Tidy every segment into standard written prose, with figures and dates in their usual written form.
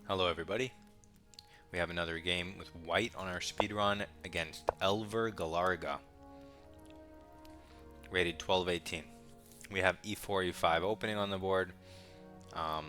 Hello everybody. We have another game with white on our speedrun against Elver Galarga, rated 1218. We have e4, e5 opening on the board. Um,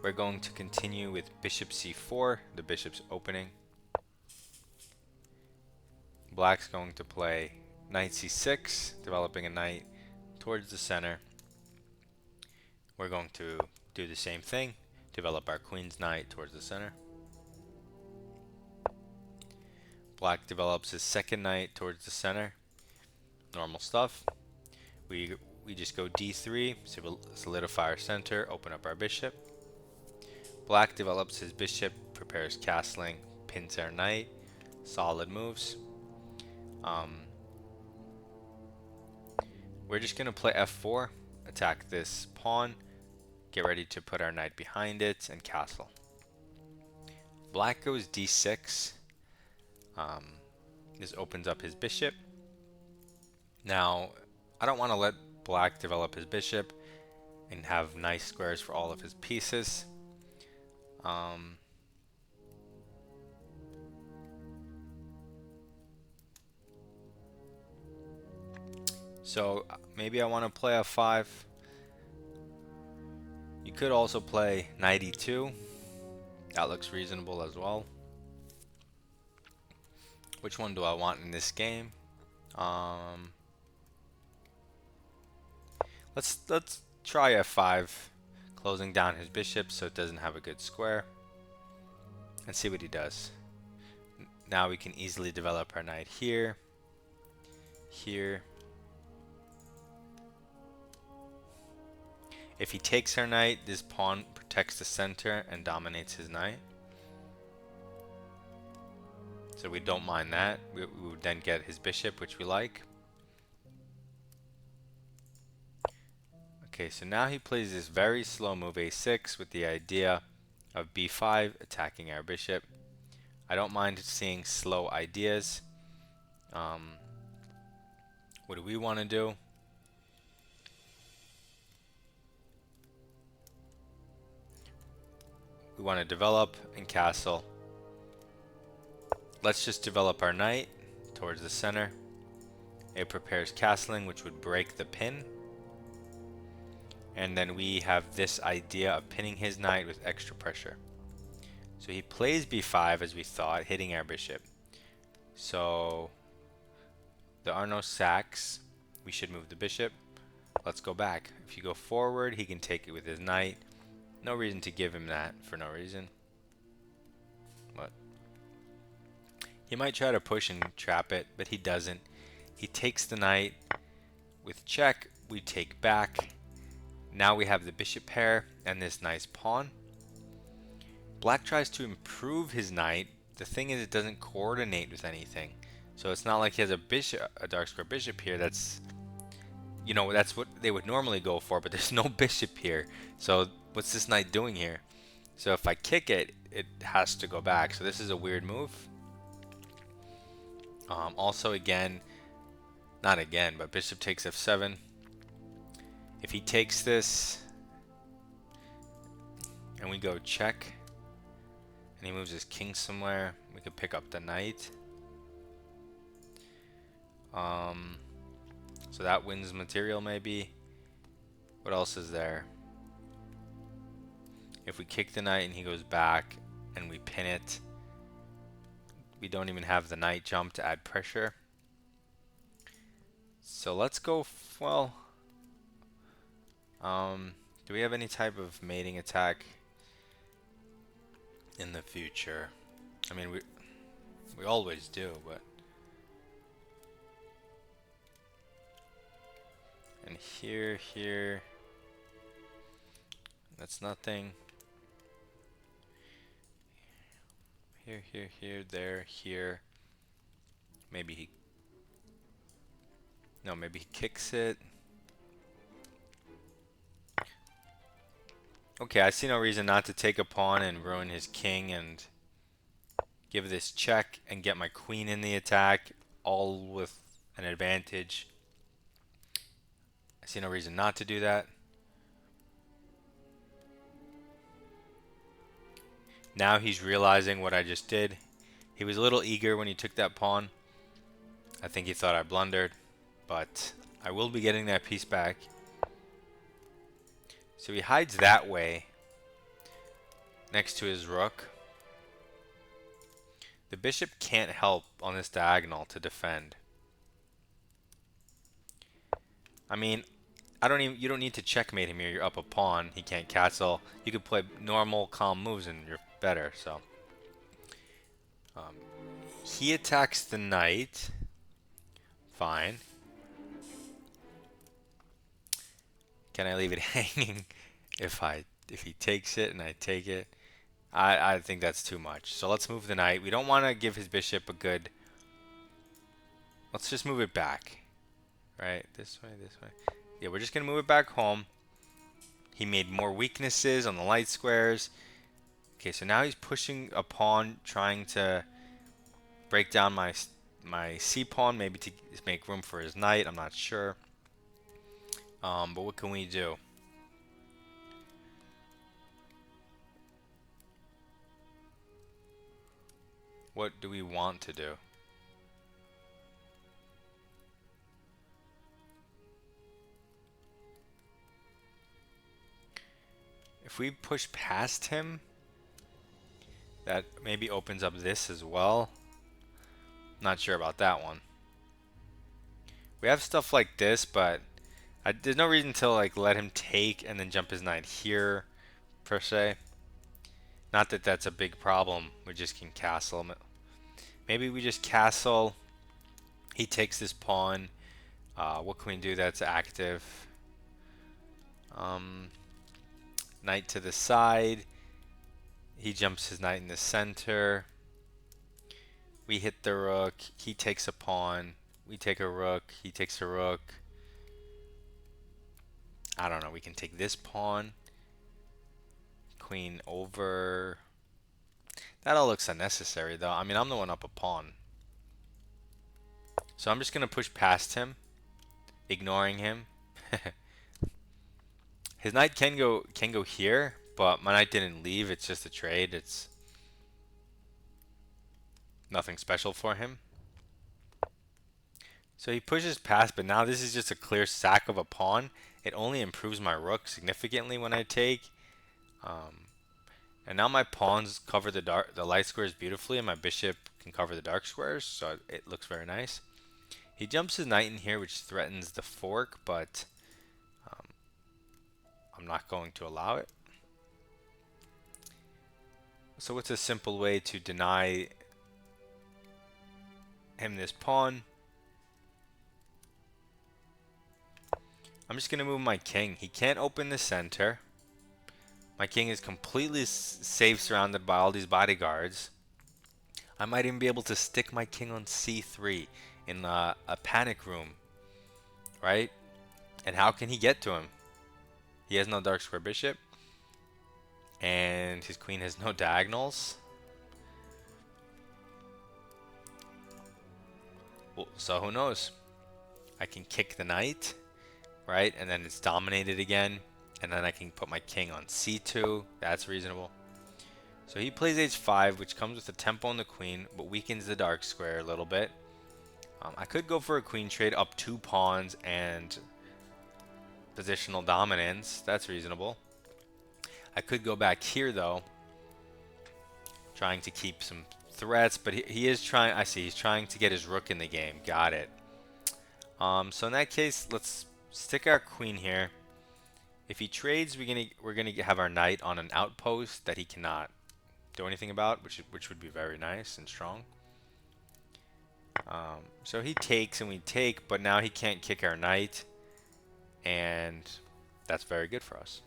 we're going to continue with bishop c4, the bishop's opening. Black's going to play knight c6, developing a knight towards the center. We're going to do the same thing, develop our queen's knight towards the center. Black develops his second knight towards the center. Normal stuff. We just go d3, solidify our center, open up our bishop. Black develops his bishop, prepares castling, pins our knight. Solid moves. We're just going to play f4, attack this pawn, get ready to put our knight behind it, and castle. Black goes d6. This opens up his bishop. Now, I don't want to let Black develop his bishop and have nice squares for all of his pieces. So maybe I want to play f5. You could also play knight e2. That looks reasonable as well. Which one do I want in this game? Let's try f5, closing down his bishop so it doesn't have a good square, and see what he does. Now we can easily develop our knight here, here. If he takes our knight, this pawn protects the center and dominates his knight. So we don't mind that. We would then get his bishop, which we like. Okay, so now he plays this very slow move a6 with the idea of b5 attacking our bishop. I don't mind seeing slow ideas. What do we want to do? We want to develop and castle. Let's just develop our knight towards the center. It prepares castling, which would break the pin. And then we have this idea of pinning his knight with extra pressure. So he plays b5 as we thought, hitting our bishop. So there are no sacks. We should move the bishop. Let's go back. If you go forward, he can take it with his knight. No reason to give him that for no reason. But he might try to push and trap it, but he doesn't. He takes the knight. With check, we take back. Now we have the bishop pair and this nice pawn. Black tries to improve his knight. The thing is, it doesn't coordinate with anything. So it's not like he has a bishop, a dark square bishop here. That's, you know, that's what they would normally go for, but there's no bishop here. So what's this knight doing here? So if I kick it, it has to go back. So this is a weird move. Also, again, not again, but bishop takes f7. If he takes this and we go check and he moves his king somewhere, we could pick up the knight. So that wins material maybe. What else is there? If we kick the knight and he goes back and we pin it, we don't even have the knight jump to add pressure. So let's go, well, do we have any type of mating attack in the future? I mean, we always do, but. And here, that's nothing. Here, there, here. Maybe he, no, maybe he kicks it. Okay, I see no reason not to take a pawn and ruin his king and give this check and get my queen in the attack, all with an advantage. I see no reason not to do that. Now he's realizing what I just did. He was a little eager when he took that pawn. I think he thought I blundered, but I will be getting that piece back. So he hides that way next to his rook. The bishop can't help on this diagonal to defend. I mean, you don't need to checkmate him here. You're up a pawn. He can't castle. You could play normal, calm moves and you're better. So he attacks the knight. Fine. Can I leave it hanging if he takes it and I take it? I think that's too much. So let's move the knight. We don't want to give his bishop a good... Let's just move it back. Right? This way, this way. Yeah, we're just going to move it back home. He made more weaknesses on the light squares. Okay, so now he's pushing a pawn, trying to break down my c pawn, maybe to make room for his knight. I'm not sure. But what can we do? What do we want to do? If we push past him, that maybe opens up this as well. Not sure about that one. We have stuff like this, but there's no reason to like let him take and then jump his knight here, per se. Not that that's a big problem. We just can castle him. Maybe we just castle. He takes this pawn. What can we do that's active? Knight to the side. He jumps his knight in the center. We hit the rook. He takes a pawn. We take a rook. He takes a rook. I don't know. We can take this pawn. Queen over. That all looks unnecessary, though. I mean, I'm the one up a pawn. So I'm just going to push past him, ignoring him. His knight can go here, but my knight didn't leave. It's just a trade. It's nothing special for him. So he pushes past, but now this is just a clear sack of a pawn. It only improves my rook significantly when I take. And now my pawns cover the light squares beautifully, and my bishop can cover the dark squares, so it looks very nice. He jumps his knight in here, which threatens the fork, but I'm not going to allow it. So what's a simple way to deny him this pawn? I'm just going to move my king. He can't open the center. My king is completely safe, surrounded by all these bodyguards. I might even be able to stick my king on c3 in a panic room, right? And how can he get to him? He has no dark square bishop, and his queen has no diagonals. Well, so who knows? I can kick the knight, right? And then it's dominated again. And then I can put my king on c2. That's reasonable. So he plays h5, which comes with a tempo on the queen, but weakens the dark square a little bit. I could go for a queen trade up 2 pawns and positional dominance. That's reasonable. I could go back here, though, trying to keep some threats, but he is trying. I see he's trying to get his rook in the game. Got it. So in that case, let's stick our queen here. If he trades, we're gonna have our knight on an outpost that he cannot do anything about, which would be very nice and strong. So he takes and we take, but now he can't kick our knight, and that's very good for us.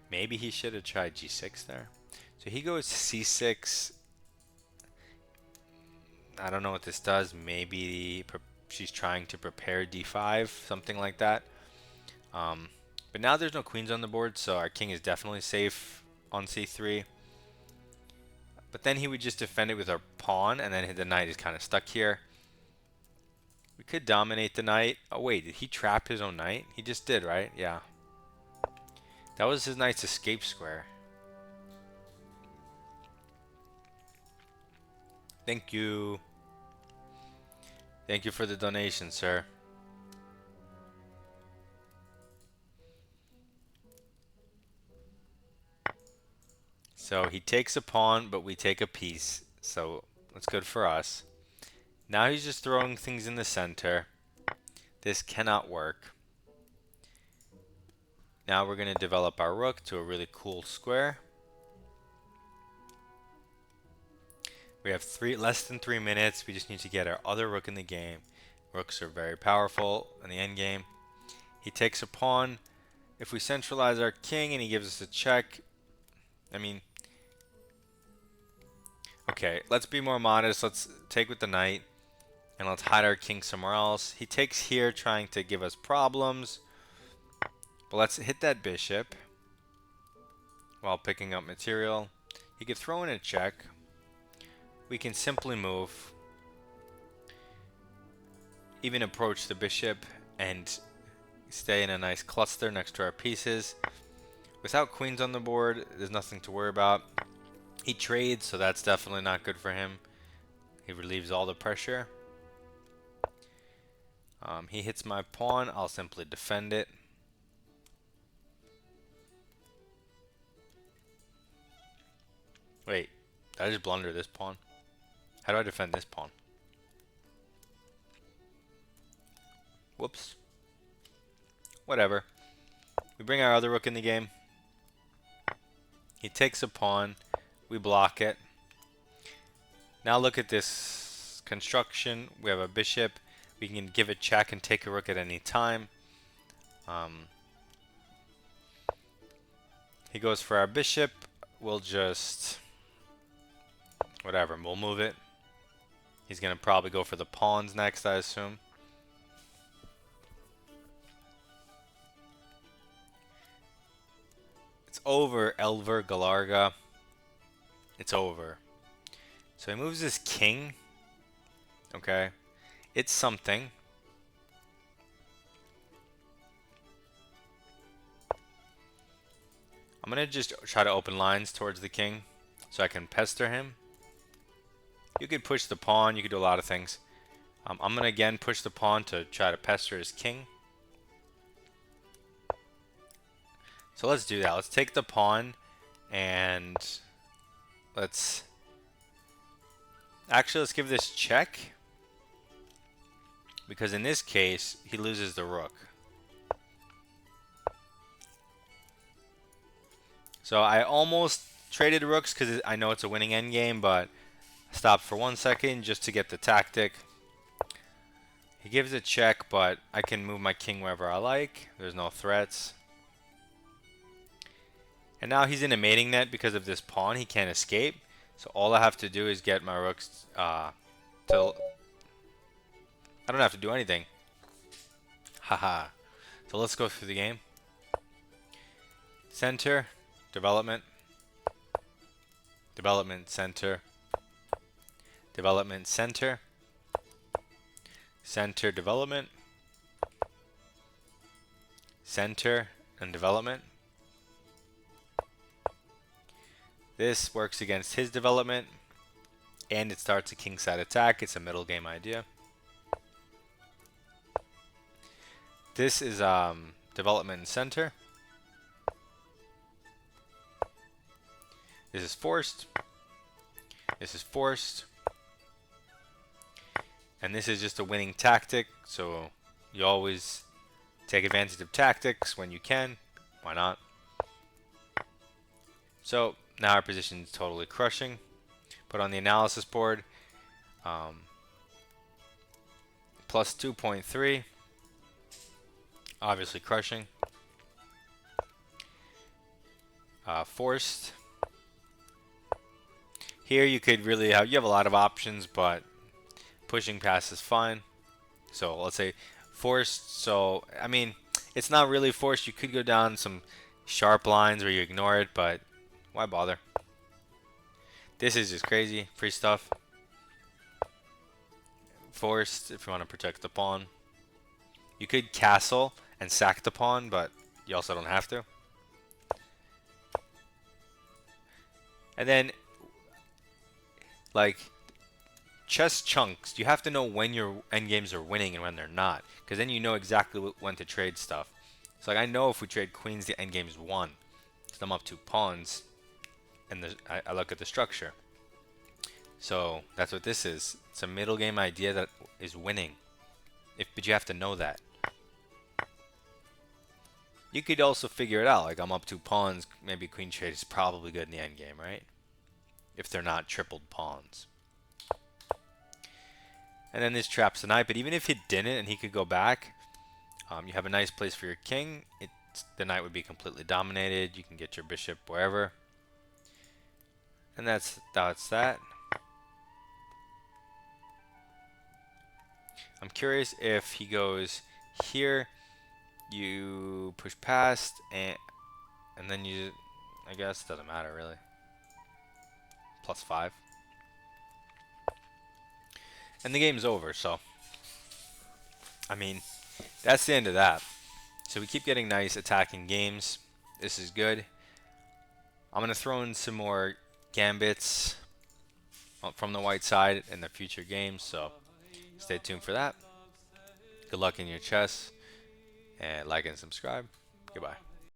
Maybe he should have tried g6 there. So he goes c6. I don't know what this does. Maybe she's trying to prepare d5, something like that. But now there's no queens on the board, so our king is definitely safe on c3. But then he would just defend it with our pawn, and then the knight is kind of stuck here. We could dominate the knight. Oh wait, did he trap his own knight? He just did, right? Yeah. That was his knight's escape square. Thank you. Thank you for the donation, sir. So he takes a pawn, but we take a piece. So that's good for us. Now he's just throwing things in the center. This cannot work. Now we're going to develop our rook to a really cool square. We have less than 3 minutes. We just need to get our other rook in the game. Rooks are very powerful in the endgame. He takes a pawn. If we centralize our king and he gives us a check, I mean, okay, let's be more modest. Let's take with the knight and let's hide our king somewhere else. He takes here trying to give us problems, but let's hit that bishop while picking up material. He could throw in a check. We can simply move, even approach the bishop and stay in a nice cluster next to our pieces. Without queens on the board, there's nothing to worry about. He trades, so that's definitely not good for him. He relieves all the pressure. He hits my pawn. I'll simply defend it. Wait, did I just blunder this pawn? How do I defend this pawn? Whoops. Whatever. We bring our other rook in the game. He takes a pawn. We block it. Now look at this construction. We have a bishop. We can give a check and take a rook at any time. He goes for our bishop. We'll just... whatever, we'll move it. He's going to probably go for the pawns next, I assume. It's over, Elver Galarga. It's over. So he moves his king. Okay. It's something. I'm going to just try to open lines towards the king so I can pester him. You could push the pawn. You could do a lot of things. I'm going to again push the pawn to try to pester his king. So let's do that. Let's take the pawn and let's give this check, because in this case he loses the rook. So I almost traded rooks because I know it's a winning endgame, but I stopped for 1 second just to get the tactic. He gives a check, but I can move my king wherever I like. There's no threats. And now he's in a mating net because of this pawn. He can't escape. So all I have to do is get my rooks till... I don't have to do anything. Haha. So let's go through the game. Center. Development. Development. Center. Development. Center. Center. Development. Center and development. This works against his development, and it starts a kingside attack. It's a middle game idea. This is development and center. This is forced. This is forced. And this is just a winning tactic, so you always take advantage of tactics when you can. Why not? So now our position is totally crushing. Put on the analysis board. Plus 2.3. Obviously crushing. Forced. Here you could really have, you have a lot of options, but pushing past is fine. So let's say forced. So I mean, it's not really forced. You could go down some sharp lines where you ignore it, but why bother? This is just crazy. Free stuff. Forced if you want to protect the pawn. You could castle and sack the pawn, but you also don't have to. And then, like, chess chunks, you have to know when your endgames are winning and when they're not, because then you know exactly when to trade stuff. So like I know if we trade queens, the endgame's won. So I'm up 2 pawns, and I look at the structure. So that's what this is. It's a middle game idea that is winning. But you have to know that. You could also figure it out. Like I'm up 2 pawns, maybe queen trade is probably good in the endgame, right? If they're not tripled pawns. And then this traps the knight, but even if it didn't and he could go back, you have a nice place for your king. The knight would be completely dominated. You can get your bishop wherever. And that's that. I'm curious if he goes here, you push past, and then you, I guess it doesn't matter really. +5. And the game's over, so I mean, that's the end of that. So we keep getting nice attacking games. This is good. I'm going to throw in some more gambits from the white side in the future games, so stay tuned for that. Good luck in your chess, and like and subscribe. Goodbye.